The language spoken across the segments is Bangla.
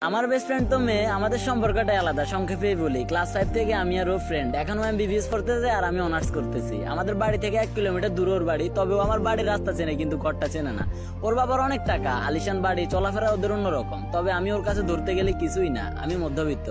আমার বেস্ট ফ্রেন্ড তো মেয়ে, আমাদের সম্পর্কটাই আলাদা। সংক্ষেপেই বলি, ক্লাস 5 থেকে আমি আর ও ফ্রেন্ড। এখনো আমি বিবিএস পড়তেছি আর আমি অনার্স করতেছি। আমাদের বাড়ি থেকে 1 কিলোমিটার দূর ওর বাড়ি, তবে ও আমার বাড়ির রাস্তা চেনে কিন্তু ঘরটা চেনে না। ওর বাবার অনেক টাকা, আলিশান বাড়ি, চলাফেরা ওদের অন্যরকম। তবে আমি ওর কাছে ধরতে গেলে কিছুই না, আমি মধ্যবিত্ত।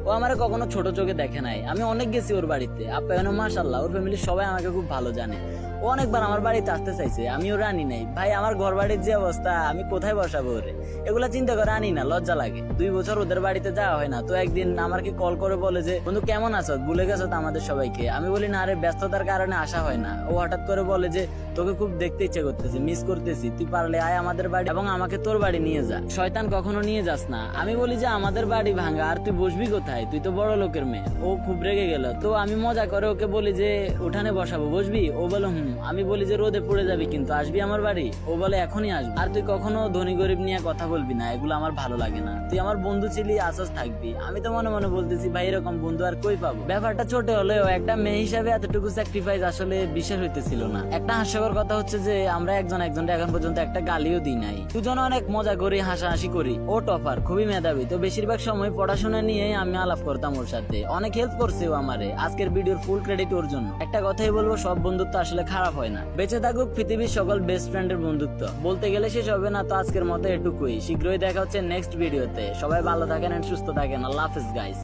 ও আমারে কখনো ছোট চোখে দেখে নাই। আমি অনেক গেছি ওর বাড়িতে, আপ্যায়ন মাশাআল্লাহ। ওর ফ্যামিলির সবাই আমাকে খুব ভালো জানে। ও অনেকবার আমার বাড়িতে আসতে চাইছে, আমি ওরা আনি নাই। ভাই, আমার ঘর বাড়ির যে অবস্থা, আমি কোথায় বসাবো ওরে? এগুলা চিন্তা করে আনি না, লজ্জা লাগে। 2 বছর ওদের বাড়িতে যাওয়া হয় না। তো একদিন আমাকে কল করে বলে যে, বন্ধু কেমন আছো, ভুলে গেছো তো আমাদের সবাইকে? আমি বলি না রে, ব্যস্ততার কারণে আসা হয় না। ও হঠাৎ করে বলে যে, তোকে খুব দেখতে ইচ্ছে করতেছি, মিস করতেছি, তুই পারলে আয় আমাদের বাড়ি এবং আমাকে তোর বাড়ি নিয়ে যা। শয়তান, কখনো নিয়ে যাস না। আমি বলি যে আমাদের বাড়ি ভাঙা, আর তুই বসবি কোথায়? তুই তো বড় লোকের মেয়ে। ও খুব রেগে গেল। তো আমি মজা করে ওকে বলি যে, উঠানে বসাবো, বসবি? ও বলে আমি বলি যে, রোদে পড়ে যাবি কিন্তু, আসবি আমার বাড়ি? ও বলে এখনই আসবি। আর তুই কখনো ধনী গরিব নিয়ে কথা বলবি না, এগুলো আমার ভালো লাগে না। তুই আমার বন্ধু ছিলি, আসস থাকবি। আমি তো মনে মনে বলতেছি, ভাই এরকম বন্ধু আর কই পাবো? ব্যাপারটা ছোট হলেও একটা মেয়ে হিসাবে এতটুকু স্যাক্রিফাইস আসলে বিশ্বাস হইতেছিল না। একটা হাস্যকর কথা হচ্ছে যে, আমরা একজনটা এখন পর্যন্ত একটা গালিও দিই নাই। দুজনে অনেক মজা করি, হাসাহাসি করি। ও টপার, খুবই মেধাবী। তো বেশিরভাগ সময় পড়াশোনা নিয়ে আমি আলাপ করতাম ওর সাথে। অনেক হেল্প করছে ও আমারে। আজকের ভিডিওর ফুল ক্রেডিট ওর জন্য। একটা কথাই বলবো, সব বন্ধুত্ব আসলে খারাপ হয় না। বেঁচে থাকুক পৃথিবীর সকল বেস্ট ফ্রেন্ডের বন্ধুত্ব। বলতে গেলে শেষ হবে না। তো আজকের মতো এটুকুই। শীঘ্রই দেখা হচ্ছে নেক্সট ভিডিওতে। সবাই ভালো থাকেন এন্ড সুস্থ থাকেন। আল্লাহ হাফেজ গাইস।